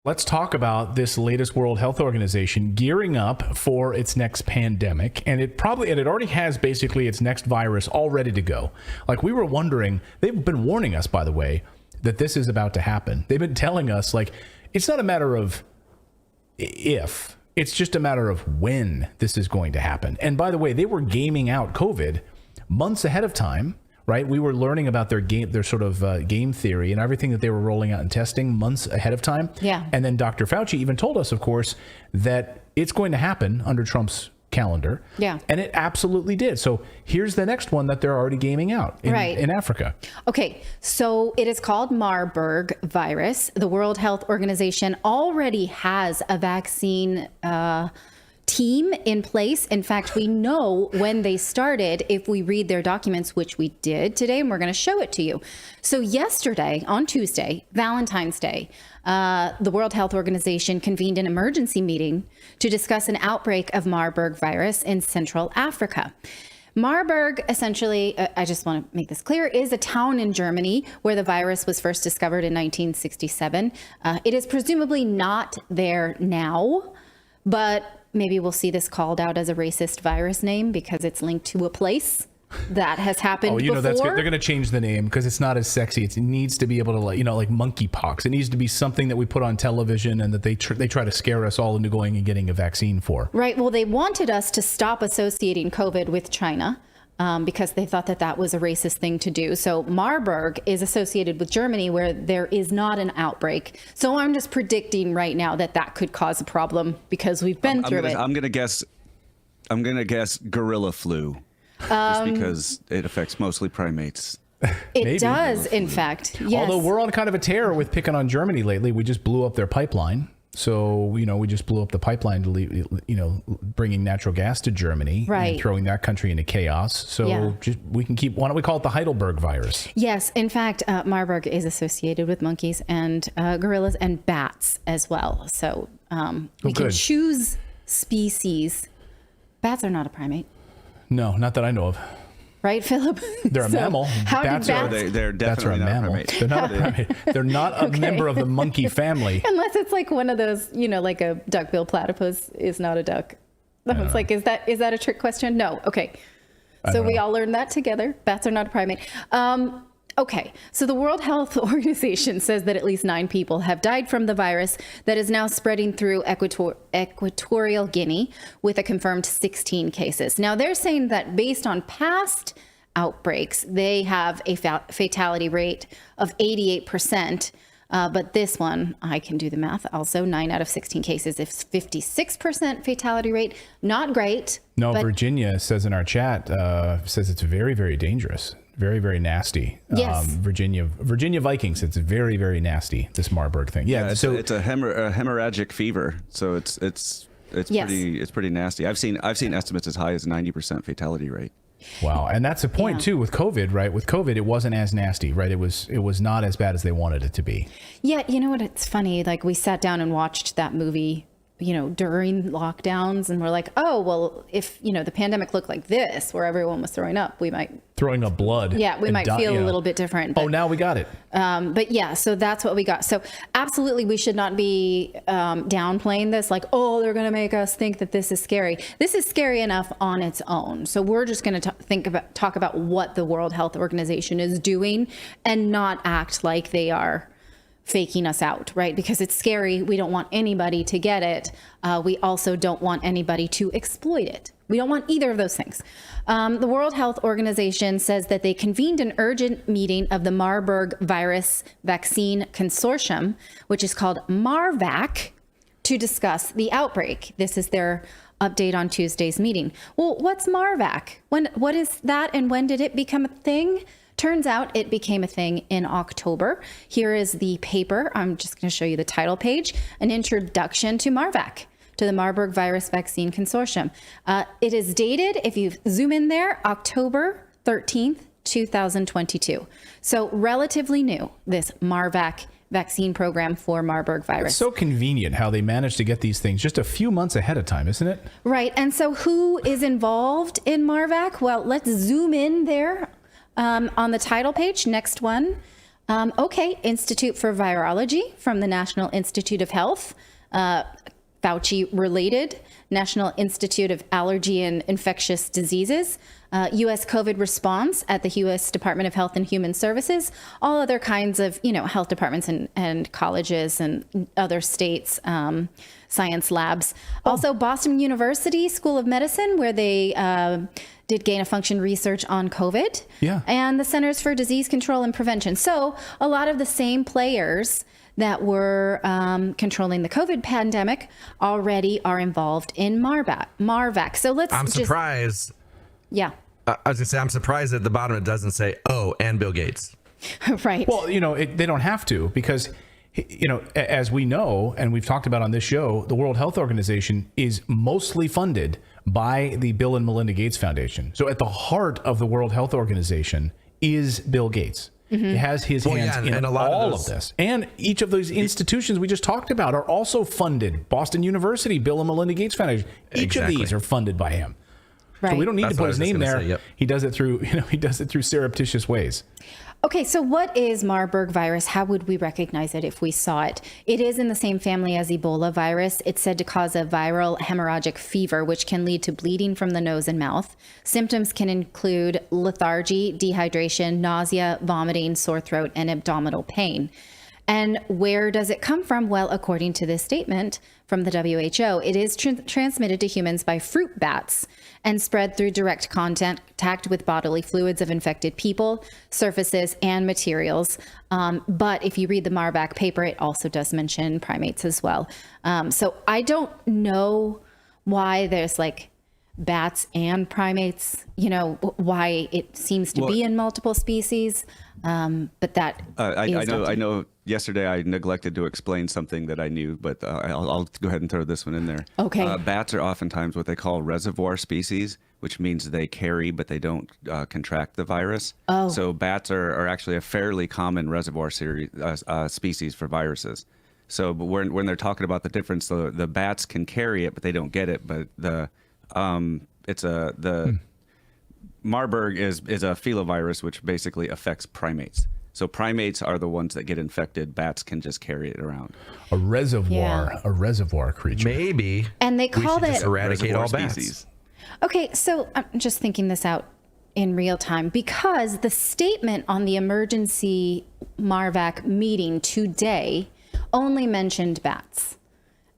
Let's talk about this latest World Health Organization gearing up for its next pandemic. And it already has basically its next virus all ready to go. Like we were wondering, they've been warning us, by the way, that this is about to happen. They've been telling us, like, it's not a matter of if, it's just a matter of when this is going to happen. And by the way, they were gaming out COVID months ahead of time. Right, we were learning about their sort of game theory and everything that they were rolling out and testing months ahead of time. Yeah. And then Dr. Fauci even told us, of course, that it's going to happen under Trump's calendar. Yeah. And it absolutely did. So here's the next one that they're already gaming out in Africa. Okay, so it is called Marburg virus. The World Health Organization already has a vaccine team in place. In fact, we know when they started if we read their documents, which we did today, and we're going to show it to you. So yesterday, on Tuesday, Valentine's Day, the World Health Organization convened an emergency meeting to discuss an outbreak of Marburg virus in Central Africa. Marburg, essentially, I just want to make this clear, is a town in Germany where the virus was first discovered in 1967. It is presumably not there now, but maybe we'll see this called out as a racist virus name because it's linked to a place that has happened before. That's good. They're going to change the name because it's not as sexy. It needs to be able to, like monkeypox. It needs to be something that we put on television and that they try to scare us all into going and getting a vaccine for. Right. Well, they wanted us to stop associating COVID with China. Because they thought that was a racist thing to do. So Marburg is associated with Germany where there is not an outbreak. So I'm just predicting right now that could cause a problem because we've been through it. I'm going to guess gorilla flu just because it affects mostly primates. It does, in fact. Yes. Although we're on kind of a tear with picking on Germany lately. We just blew up their pipeline. So, we just blew up the pipeline to leave, bringing natural gas to Germany and throwing that country into chaos. So we can why don't we call it the Heidelberg virus? Yes. In fact, Marburg is associated with monkeys and gorillas and bats as well. So we can choose species. Bats are not a primate. No, not that I know of. Right, Philip? They're a mammal. They're definitely not a primate. They're not a primate. They're not a member of the monkey family. Unless it's like one of those, like a duck-billed platypus is not a duck. It's like, is that a trick question? No. Okay. So we all learned that together. Bats are not a primate. Okay. So the World Health Organization says that at least 9 people have died from the virus that is now spreading through Equatorial Guinea with a confirmed 16 cases. Now, they're saying that based on past outbreaks, they have a fatality rate of 88%. But this one, I can do the math also, 9 out of 16 cases is 56% fatality rate. Not great. No, Virginia says in our chat, says it's very, very dangerous. Very, very nasty. Yes. Virginia Vikings. It's very, very nasty. This Marburg thing. Yeah. It's a hemorrhagic fever. So it's pretty nasty. I've seen estimates as high as 90% fatality rate. Wow. And that's the point too with COVID, right? With COVID, it wasn't as nasty, right? It was not as bad as they wanted it to be. Yeah. You know what? It's funny. Like we sat down and watched that movie, during lockdowns, and we're like, oh, well, if, the pandemic looked like this, where everyone was throwing up, we might... Throwing up blood. Yeah, we might feel a little bit different. But, now we got it. But yeah, so that's what we got. So absolutely, we should not be downplaying this, like, oh, they're going to make us think that this is scary. This is scary enough on its own. So we're just going to talk about what the World Health Organization is doing and not act like they are faking us out, right? Because it's scary. We don't want anybody to get it. We also don't want anybody to exploit it. We don't want either of those things. The World Health Organization says that they convened an urgent meeting of the Marburg Virus Vaccine Consortium, which is called MARVAC, to discuss the outbreak. This is their update on Tuesday's meeting. Well, what's MARVAC? What is that, and when did it become a thing? Turns out it became a thing in October. Here is the paper. I'm just going to show you the title page, An Introduction to MARVAC, to the Marburg Virus Vaccine Consortium. It is dated, if you zoom in there, October 13th, 2022. So relatively new, this MARVAC vaccine program for Marburg virus. It's so convenient how they managed to get these things just a few months ahead of time, isn't it? Right. And so who is involved in MARVAC? Well, let's zoom in there. On the title page, next one, Okay, Institute for Virology from the National Institute of Health, Fauci related, National Institute of Allergy and Infectious Diseases, U.S. COVID response at the U.S. Department of Health and Human Services, all other kinds of, health departments and colleges and other states, science labs. Also, Boston University School of Medicine, where they did gain-of-function research on COVID. Yeah. And the Centers for Disease Control and Prevention. So a lot of the same players that were controlling the COVID pandemic already are involved in Marvac. So I'm surprised. Yeah. I was gonna say, I'm surprised at the bottom it doesn't say, and Bill Gates. Right. Well, they don't have to, because, as we know, and we've talked about on this show, the World Health Organization is mostly funded by the Bill and Melinda Gates Foundation. So at the heart of the World Health Organization is Bill Gates. Mm-hmm. It has his hands in all of this. And each of those institutions we just talked about are also funded. Boston University, Bill and Melinda Gates Foundation. Each of these are funded by him. Right. So we don't need to put his name there. Say, yep. He does it through, surreptitious ways. Okay, so what is Marburg virus? How would we recognize it if we saw it? It is in the same family as Ebola virus. It's said to cause a viral hemorrhagic fever, which can lead to bleeding from the nose and mouth. Symptoms can include lethargy, dehydration, nausea, vomiting, sore throat, and abdominal pain. And where does it come from? Well, according to this statement from the WHO, it is transmitted to humans by fruit bats and spread through direct contact with bodily fluids of infected people, surfaces, and materials. But if you read the Marburg paper, it also does mention primates as well. So I don't know why there's bats and primates, why it seems to be in multiple species. But that I know yesterday I neglected to explain something that I knew, but I'll go ahead and throw this one in there. Okay. Bats are oftentimes what they call reservoir species, which means they carry, but they don't contract the virus. Oh. So bats are actually a fairly common reservoir species for viruses. So but when they're talking about the difference, the bats can carry it, but they don't get it. But Marburg is a filovirus, which basically affects primates. So primates are the ones that get infected. Bats can just carry it around. A reservoir creature. Maybe. And they call it just eradicate all bats. Species. Okay, so I'm just thinking this out in real time, because the statement on the emergency Marvac meeting today only mentioned bats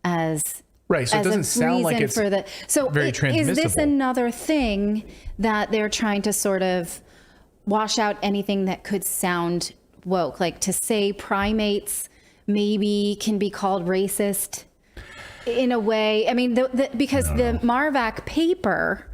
as right. So it doesn't sound like it's very transmissible. Is this another thing that they're trying to sort of wash out anything that could sound woke, like to say primates maybe can be called racist in a way? I mean, because the Marvac paper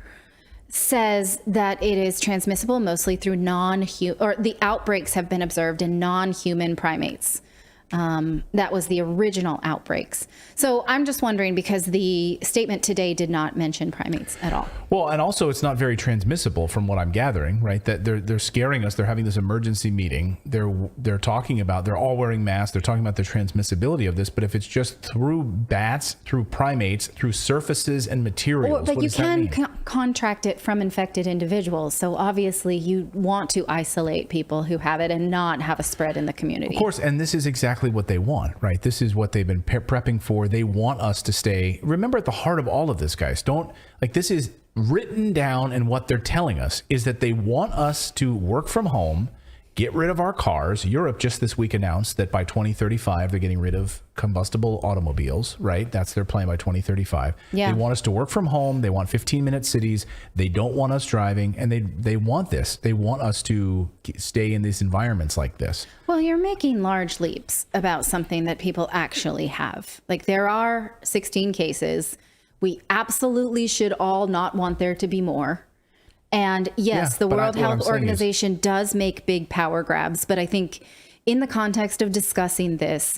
says that it is transmissible mostly through the outbreaks have been observed in non-human primates. That was the original outbreaks. So I'm just wondering, because the statement today did not mention primates at all. Well, and also it's not very transmissible from what I'm gathering, right? That they're scaring us. They're having this emergency meeting. They're talking about, they're all wearing masks. They're talking about the transmissibility of this. But if it's just through bats, through primates, through surfaces and materials, but you can contract it from infected individuals. So obviously you want to isolate people who have it and not have a spread in the community. Of course, and this is exactly what they want, right? This is what they've been prepping for. They want us to stay. Remember, at the heart of all of this, guys, this is written down, and what they're telling us is that they want us to work from home, get rid of our cars. Europe just this week announced that by 2035, they're getting rid of combustible automobiles, right? That's their plan by 2035. Yeah. They want us to work from home. They want 15-minute cities. They don't want us driving, and they want this. They want us to stay in these environments like this. Well, you're making large leaps about something that people actually have. Like, there are 16 cases. We absolutely should all not want there to be more. And yes, the World Health Organization does make big power grabs, but I think in the context of discussing this,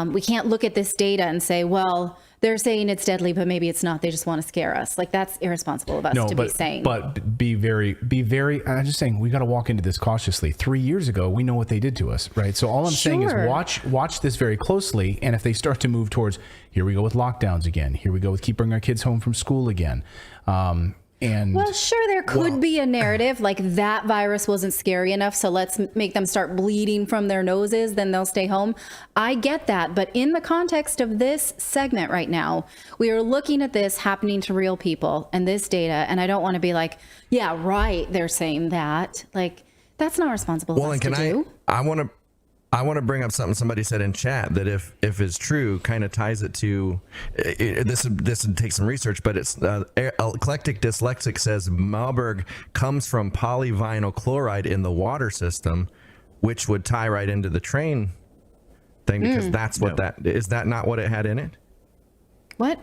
we can't look at this data and say, well, they're saying it's deadly, but maybe it's not. They just want to scare us. Like, that's irresponsible of us be saying. But be very, I'm just saying, we got to walk into this cautiously. 3 years ago, we know what they did to us, right? So all I'm saying is watch this very closely. And if they start to move towards, here we go with lockdowns again, here we go with keeping our kids home from school again, And well, sure, there could be a narrative like that virus wasn't scary enough, so let's make them start bleeding from their noses, then they'll stay home. I get that. But in the context of this segment right now, we are looking at this happening to real people and this data. And I don't want to be like, yeah, right, they're saying that. Like, that's not responsible of us to do. I want to bring up something somebody said in chat that if it's true, kind of ties it to this would take some research, but it's Eclectic Dyslexic says Marburg comes from polyvinyl chloride in the water system, which would tie right into the train thing because that's what is that not what it had in it? What?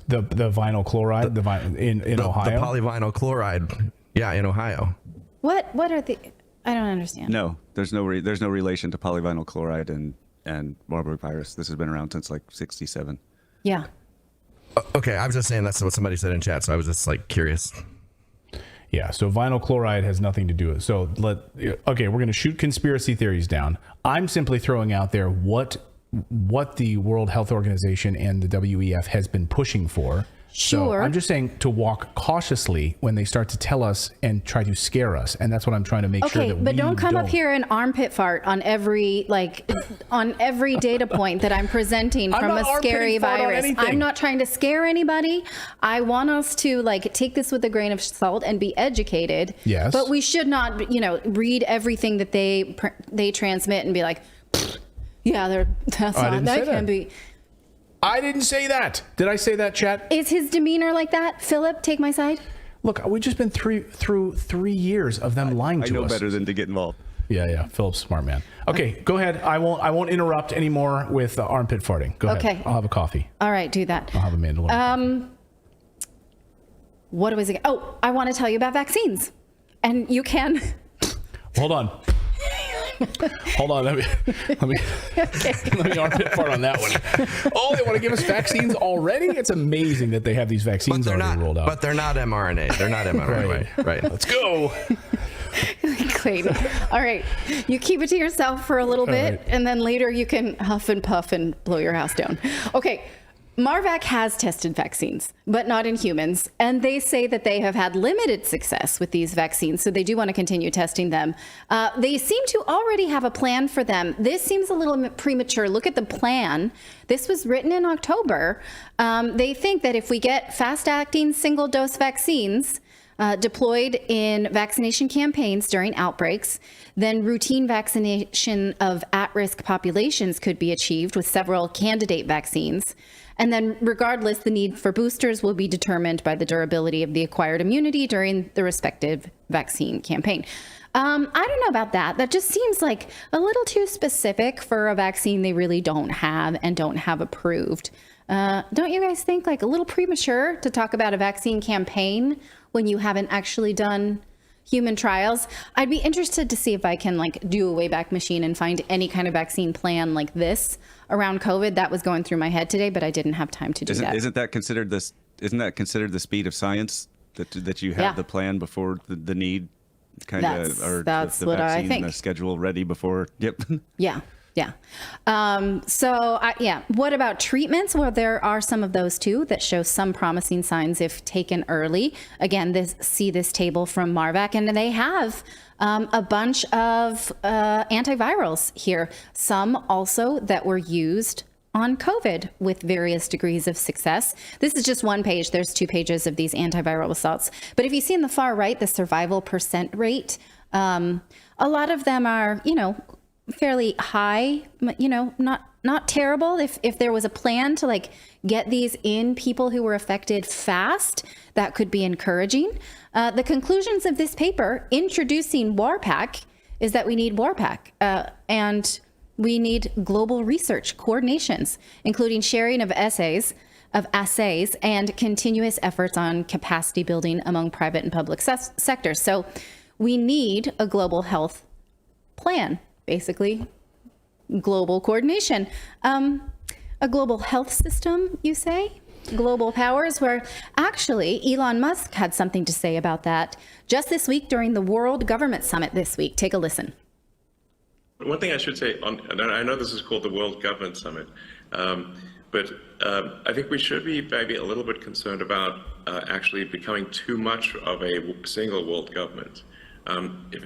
The vinyl chloride, in Ohio? The polyvinyl chloride, yeah, in Ohio. What are the... I don't understand. No, there's no relation to polyvinyl chloride and Marburg virus. This has been around since like 1967. Yeah. Okay, I was just saying that's what somebody said in chat, so I was just like curious. Yeah, so vinyl chloride has nothing to do with it. So we're going to shoot conspiracy theories down. I'm simply throwing out there what the World Health Organization and the WEF has been pushing for. Sure. So I'm just saying to walk cautiously when they start to tell us and try to scare us, and that's what I'm trying to make sure that Okay, but don't come up here and armpit fart on every data point that I'm presenting from a scary virus. I'm not trying to scare anybody. I want us to take this with a grain of salt and be educated. Yes. But we should not, read everything that they transmit and be like, yeah, that can be. I didn't say that. Did I say that, chat? Is his demeanor like that? Philip, take my side. Look, we've just been through 3 years of them lying to us. I know better than to get involved. Yeah. Philip's a smart man. Okay, go ahead. I won't interrupt anymore with armpit farting. Go ahead. Okay. I'll have a coffee. All right, do that. I'll have a mandolin. What was it? Oh, I want to tell you about vaccines. And you can... Hold on. Let me armpit fart on that one. Oh, they want to give us vaccines already? It's amazing that they have these vaccines already rolled out. But they're not mRNA. They're not mRNA. Right. Let's go. Clayton. All right. You keep it to yourself for a little bit, and then later you can huff and puff and blow your house down. Okay. Marvac has tested vaccines, but not in humans. And they say that they have had limited success with these vaccines, so they do want to continue testing them. They seem to already have a plan for them. This seems a little premature. Look at the plan. This was written in October. They think that if we get fast-acting single-dose vaccines deployed in vaccination campaigns during outbreaks, then routine vaccination of at-risk populations could be achieved with several candidate vaccines. And then regardless, the need for boosters will be determined by the durability of the acquired immunity during the respective vaccine campaign. I don't know about that. That just seems like a little too specific for a vaccine they really don't have and don't have approved. Don't you guys think a little premature to talk about a vaccine campaign when you haven't actually done human trials? I'd be interested to see if I can do a Wayback Machine and find any kind of vaccine plan like this around COVID. That was going through my head today, but I didn't have time to do that. Isn't that considered the speed of science that you have the plan before the need or that's the what vaccine I think. Schedule ready before? Yep. Yeah. What about treatments? Well, there are some of those too that show some promising signs if taken early. Again, see this table from Marvac, and they have a bunch of antivirals here. Some also that were used on COVID with various degrees of success. This is just one page. There's 2 pages of these antiviral results. But if you see in the far right, the survival % rate, a lot of them are, fairly high, not terrible. If there was a plan to get these in people who were affected fast, that could be encouraging. The conclusions of this paper introducing WARPAC is that we need WARPAC and we need global research coordinations, including sharing of assays and continuous efforts on capacity building among private and public sectors. So we need a global health plan. Basically, global coordination. A global health system, you say? Global powers, where actually Elon Musk had something to say about that just this week during the World Government Summit this week. Take a listen. One thing I should say, and I know this is called the World Government Summit, But I think we should be maybe a little bit concerned about actually becoming too much of a single world government. If